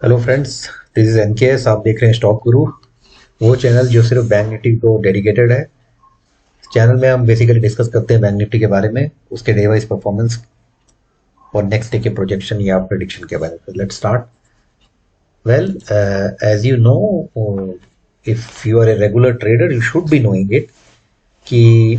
Hello friends, this is NKS. आप देख रहे हैं स्टॉक गुरु, वो चैनल जो सिर्फ बैंक निफ्टी को डेडिकेटेड है। इस चैनल में हम बेसिकली डिस्कस करते हैं बैंक निफ्टी के बारे में, उसके डे वाइज परफॉर्मेंस और नेक्स्ट डे के प्रोजेक्शन या प्रेडिक्शन के बारे में। Let's start. Well, as you know, if you are a regular trader you should be knowing it कि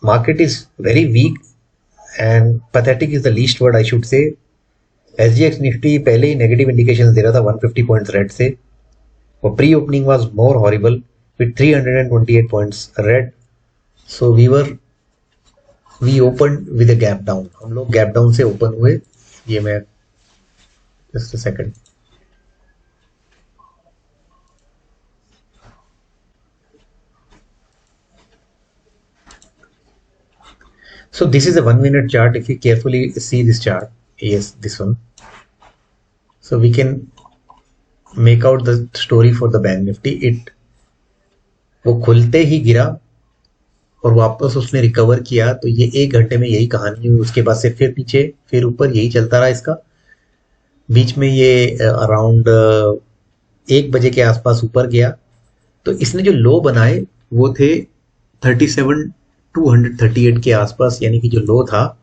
market is very weak and pathetic is the least word I should say. SGX Nifty पहले ही negative indication दे रहा था 150 points red से, और pre opening was more horrible with 328 points red. So we open with a gap down. हम लोग gap down से open हुए। ये मैं just a second. So this is a 1 minute chart. If you carefully see this chart, yes, this one. So we can make out the story for the bank nifty. वो खुलते ही गिरा और वापस उसने रिकवर किया, तो ये 1 घंटे में यही कहानी हुई। उसके बाद से फिर पीछे फिर ऊपर, यही चलता रहा इसका। बीच में ये अराउंड 1 बजे के आसपास ऊपर गया। तो इसने जो लो बनाए वो थे 37,238 के आसपास, यानी कि जो लो था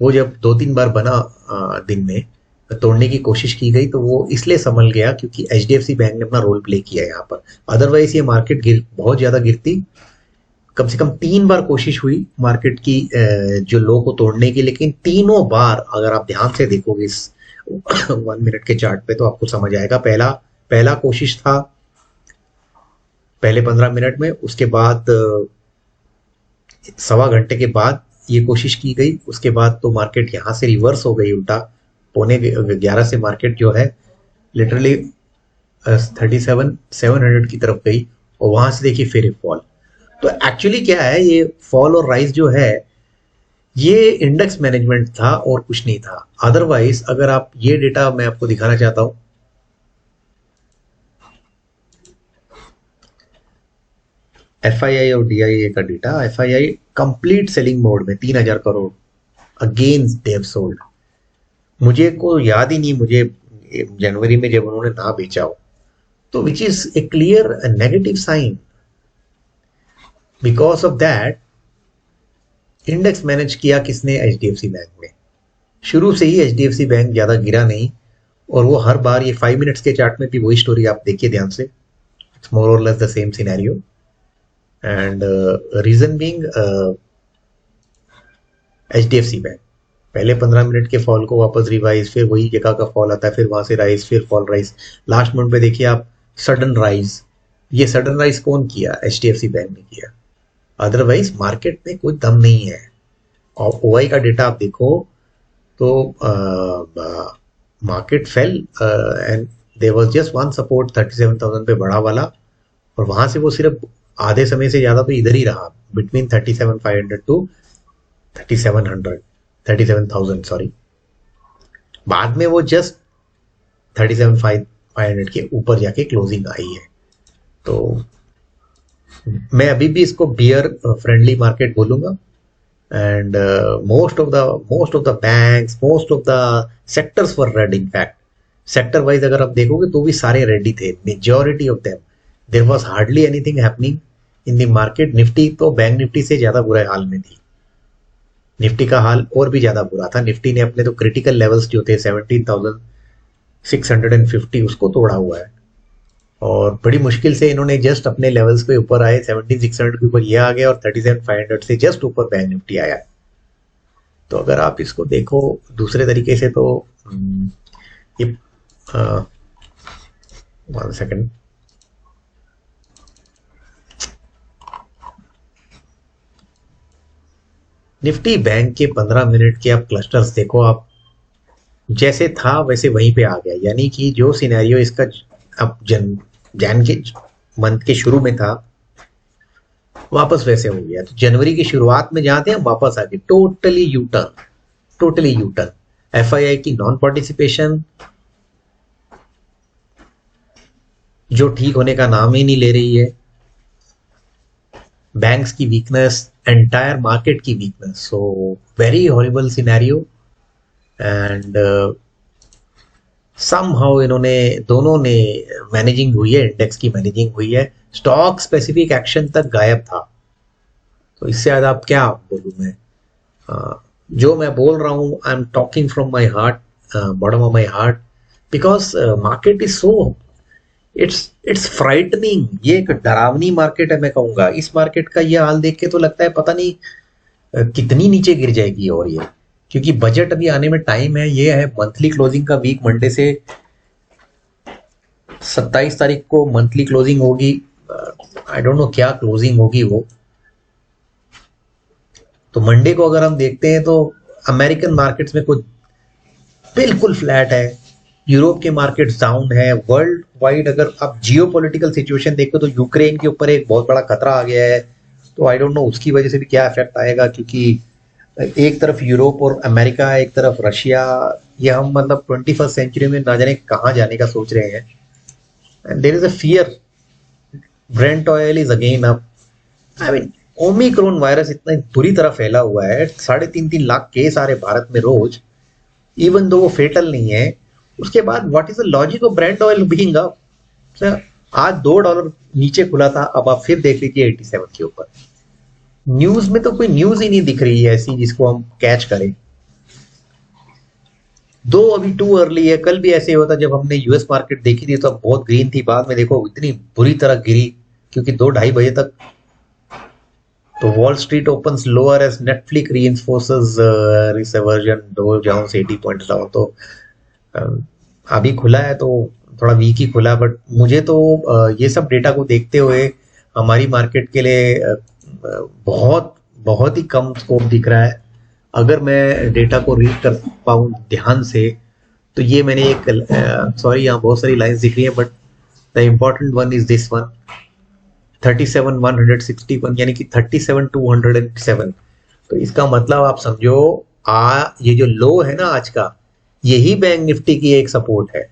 वो जब 2-3 बार बना दिन में, तोड़ने की कोशिश की गई, तो वो इसलिए संभल गया क्योंकि एचडीएफसी बैंक ने अपना रोल प्ले किया यहाँ पर। अदरवाइज ये मार्केट बहुत ज्यादा गिरती। कम से कम 3 बार कोशिश हुई मार्केट की जो लो को तोड़ने की, लेकिन तीनों बार अगर आप ध्यान से देखोगे इस 1 मिनट के चार्ट पे तो आपको समझ आएगा। पहला पहला कोशिश था पहले 15 मिनट में, उसके बाद 1.25 घंटे के बाद ये कोशिश की गई। उसके बाद तो मार्केट यहाँ से रिवर्स हो गई उल्टा। 11:15 से मार्केट जो है लिटरली 37,700 की तरफ गई, और वहां से देखिए फिर फॉल। तो एक्चुअली क्या है, ये फॉल और राइज जो है ये इंडेक्स मैनेजमेंट था और कुछ नहीं था। अदरवाइज अगर आप ये डेटा मैं आपको दिखाना चाहता हूं, एफआईआई और डीआईए का data. FII complete selling mode में 3,000 करोड़ अगेंस्ट देव सोल्ड। मुझे को याद ही नहीं, मुझे जनवरी में जब उन्होंने ना बेचा हो, तो which is a clear negative sign. Because of that index manage किया किसने? एचडीएफसी बैंक ने। शुरू से ही एचडीएफसी बैंक ज्यादा गिरा नहीं, और वो हर बार, ये 5 मिनट्स के चार्ट में भी वही स्टोरी आप देखिए ध्यान से। इट्स मोर और less the same scenario, and reason being HDFC bank पहले 15 मिनट के फॉल को वापस रिवाइज, फिर वही जगह का फॉल आता है, फिर वहां से राइज, फिर फॉल राइज। लास्ट मिनट पे देखिए आप सडन राइज। ये सडन राइज कौन किया? एचडीएफसी बैंक ने किया। अदरवाइज मार्केट में कोई दम नहीं है। और ओआई का डेटा आप देखो तो market fell and there was just one support 37,000 पे बड़ा वाला, और वहां से वो सिर्फ आधे समय से ज्यादा तो इधर ही रहा, बिटवीन 37,500 टू 3700 37,000 सॉरी। बाद में वो जस्ट 37,500 के ऊपर जाके क्लोजिंग आई है। तो मैं अभी भी इसको बियर फ्रेंडली मार्केट बोलूंगा। And most of the banks, most of the sectors were red. in fact sector wise अगर आप देखोगे तो भी सारे रेडी थे, majority of them. There was hardly anything happening in the market. Nifty तो bank Nifty से ज्यादा बुरे हाल में थी। निफ्टी का हाल और भी ज्यादा बुरा था। निफ्टी ने अपने तो क्रिटिकल लेवल्स जो थे 17,650 उसको तोड़ा हुआ है, और बड़ी मुश्किल से इन्होंने जस्ट अपने लेवल्स पे ऊपर आए। 17,600 के ऊपर ये आ गया, और 37,500 से जस्ट ऊपर बैंक निफ्टी आया। तो अगर आप इसको देखो दूसरे तरीके से तो ये 1 सेकेंड। निफ्टी बैंक के 15 मिनट के आप क्लस्टर्स देखो, आप जैसे था वैसे वहीं पे आ गया। यानी कि जो सिनेरियो इसका अब जैन के मंथ के शुरू में था वापस वैसे हो गया। तो जनवरी की शुरुआत में जहां थे हम वापस आ गए, totally U turn, totally U turn. FII की नॉन पार्टिसिपेशन जो ठीक होने का नाम ही नहीं ले रही है, बैंक्स की वीकनेस, एंटायर मार्केट की weakness. So very horrible scenario. And somehow इन्होंने दोनों ने मैनेजिंग हुई है, इंडेक्स की मैनेजिंग हुई है, स्टॉक स्पेसिफिक एक्शन तक गायब था। तो इससे ज्यादा आप क्या बोलूं मैं। जो मैं बोल रहा हूँ, I am talking from my heart, bottom of my heart, because market is so, it's frightening. ये एक डरावनी मार्केट है मैं कहूंगा। इस मार्केट का ये हाल देख के तो लगता है पता नहीं कितनी नीचे गिर जाएगी। और ये क्योंकि बजट अभी आने में टाइम है, ये है मंथली क्लोजिंग का वीक, मंडे से 27 तारीख को मंथली क्लोजिंग होगी। आई डोंट नो क्या क्लोजिंग होगी वो। तो मंडे को अगर हम देखते हैं तो अमेरिकन मार्केट्स में कुछ बिल्कुल फ्लैट है, यूरोप के मार्केट्स डाउन है, वर्ल्ड वाइड अगर आप जियो पॉलिटिकल सिचुएशन देखो तो यूक्रेन के ऊपर एक बहुत बड़ा खतरा आ गया है। तो आई डोंट नो उसकी वजह से भी क्या इफेक्ट आएगा, क्योंकि एक तरफ यूरोप और अमेरिका, एक तरफ रशिया। ये हम मतलब 21st सेंचुरी में ना जाने कहाँ जाने का सोच रहे हैं। And there is a fear Brent oil is again up. I mean Omicron virus इतना बुरी तरह फैला हुआ है, 3.5 लाख केस आ रहे भारत में रोज, इवन दो वो फेटल नहीं है। उसके बाद what is the logic of Brent oil being up. आज $2 नीचे खुला था, अब आप फिर देख लीजिए 87 के ऊपर। न्यूज में तो कोई न्यूज ही नहीं दिख रही है ऐसी जिसको हम कैच करें। दो अभी टू अर्ली है। कल भी ऐसे होता जब हमने यूएस मार्केट देखी थी तो अब बहुत ग्रीन थी, बाद में देखो इतनी बुरी तरह गिरी, क्योंकि 2-2:30 बजे तक। तो Wall Street opens lower as Netflix reinforces resurgence, Dow Jones 80 points down. तो अभी खुला है तो थोड़ा वीक ही खुला, बट मुझे तो ये सब डेटा को देखते हुए हमारी मार्केट के लिए बहुत बहुत ही कम स्कोप दिख रहा है। अगर मैं डेटा को रीड कर पाऊँ ध्यान से तो ये मैंने एक सॉरी यहाँ बहुत सारी लाइंस दिख रही हैं, but the important one is this one, 37,161, यानी कि 37,207। तो इसका मतलब आप समझो ये जो लो है ना आज का, यही बैंक निफ्टी की एक सपोर्ट है।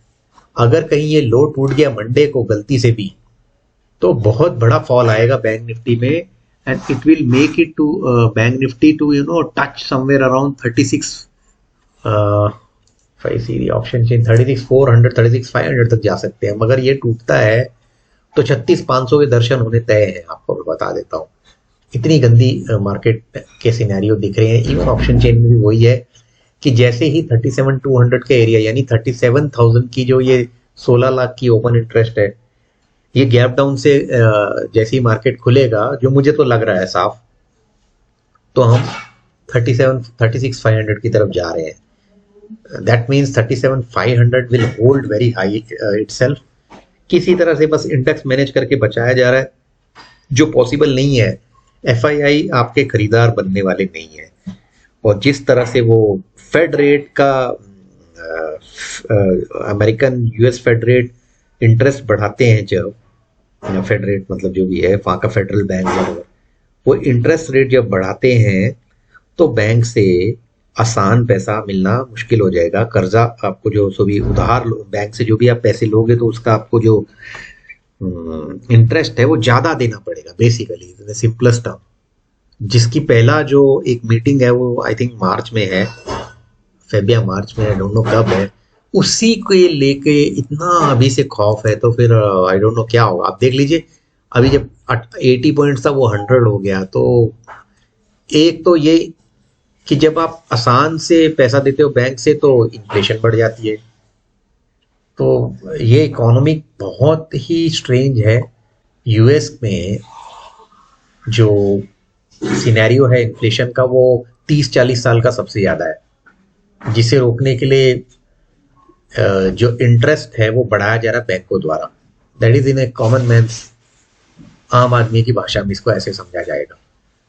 अगर कहीं ये लो टूट गया मंडे को गलती से भी, तो बहुत बड़ा फॉल आएगा बैंक निफ्टी में, and it will make it to bank Nifty to touch somewhere around 36 option chain 36,400 36,500 तक जा सकते हैं। मगर ये टूटता है तो 36,500 के दर्शन होने तय हैं, आपको मैं बता देता हूँ। इतनी गंदी मार्केट के सिनेरियो दिख रहे हैं। इवन ऑप्शन चेन में भी वही है कि जैसे ही 37,200 के एरिया, यानी 37,000 की जो ये 16 लाख की ओपन इंटरेस्ट है, ये गैप डाउन से जैसे ही मार्केट खुलेगा, जो मुझे तो लग रहा है साफ, तो हम 36,500 की तरफ जा रहे हैं। That means 37,500 will hold very high itself. किसी तरह से बस इंडेक्स मैनेज करके बचाया जा रहा है, जो पॉसिबल नहीं है। एफआईआई आपके खरीदार बनने वाले नहीं है, और जिस तरह से वो फेड रेट का American US Fed rate interest बढ़ाते हैं, जब फेड रेट मतलब जो भी है वहाँ का फेडरल बैंक, वो इंटरेस्ट रेट जब बढ़ाते हैं तो बैंक से आसान पैसा मिलना मुश्किल हो जाएगा। कर्जा आपको जो सो भी उधार बैंक से जो भी आप पैसे लोगे तो उसका आपको जो इंटरेस्ट है वो ज्यादा देना पड़ेगा, बेसिकली सिंपलेस्ट टर्म। जिसकी पहला जो एक मीटिंग है वो आई थिंक मार्च में है, फेब मार्च में, आई डोंट नो कब है। उसी को लेके इतना अभी से खौफ है, तो फिर आई डोंट नो क्या होगा। आप देख लीजिए अभी जब 80 पॉइंट्स था वो 100 हो गया। तो एक तो ये कि जब आप आसान से पैसा देते हो बैंक से तो इन्फ्लेशन बढ़ जाती है। तो ये इकोनॉमिक बहुत ही स्ट्रेंज है। यूएस में जो सिनेरियो है इन्फ्लेशन का, वो 30-40 साल का सबसे ज्यादा है, जिसे रोकने के लिए जो इंटरेस्ट है वो बढ़ाया जा रहा है बैंकों द्वारा। That is in A common man, आम आदमी की भाषा में इसको ऐसे समझा जाएगा।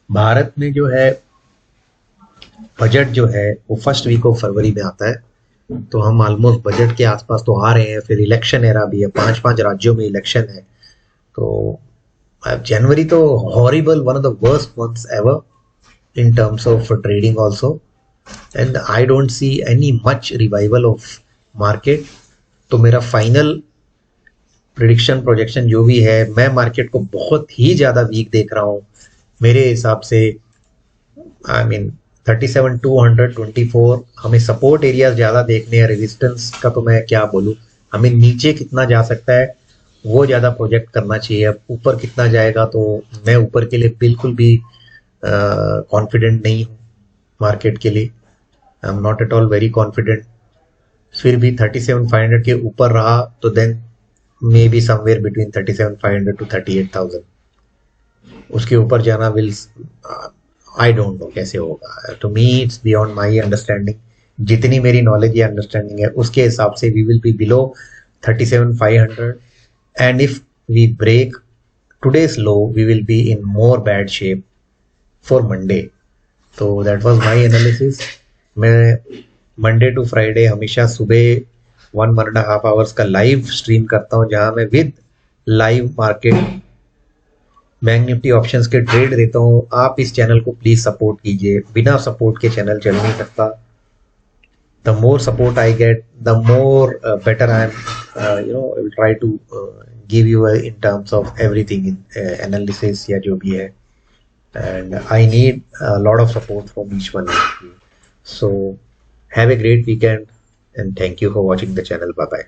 भारत में जो है बजट जो है वो फर्स्ट वीक ऑफ फरवरी में आता है, तो हम ऑलमोस्ट बजट के आसपास तो आ रहे हैं। फिर इलेक्शन एरा भी है, 5 राज्यों में इलेक्शन है। तो जनवरी तो horrible, one of the worst months ever in terms of trading also, and I don't see any much revival of market. तो मेरा फाइनल प्रिडिक्शन प्रोजेक्शन जो भी है, मैं मार्केट को बहुत ही ज्यादा वीक देख रहा हूँ। मेरे हिसाब से आई मीन 37,224 हमें सपोर्ट एरियाज ज़्यादा देखने हैं। रेजिस्टेंस का तो मैं क्या बोलूँ, हमें नीचे कितना जा सकता है वो ज़्यादा प्रोजेक्ट करना चाहिए। अब ऊपर कितना जाएगा तो मैं ऊपर के लिए बिल्कुल भी कॉन्फिडेंट नहीं हूँ मार्केट के लिए। I am not at all very confident. फिर भी 37,500 के ऊपर रहा तो then may be somewhere between 37,500 to 38,000। उसके ऊपर जाना विल, आई डोंट नो कैसे होगा। To me it's beyond my understanding. जितनी मेरी नॉलेज या अंडरस्टैंडिंग है उसके हिसाब से we will be below 37,500, and if we break today's low we will be in more bad shape for Monday। तो that was my analysis। मैं Monday to Friday हमेशा सुबह 1.5 आवर्स का लाइव स्ट्रीम करता हूँ, जहां मैं with live market bank Nifty options के ट्रेड देता हूँ। आप इस चैनल को प्लीज सपोर्ट कीजिए, बिना सपोर्ट के चैनल चल नहीं सकता। The more support I get, the more better I am, I will try to give you in terms of everything in analysis या जो भी है, and I need a lot of support from each one of you। So have a great weekend and thank you for watching the channel। Bye bye।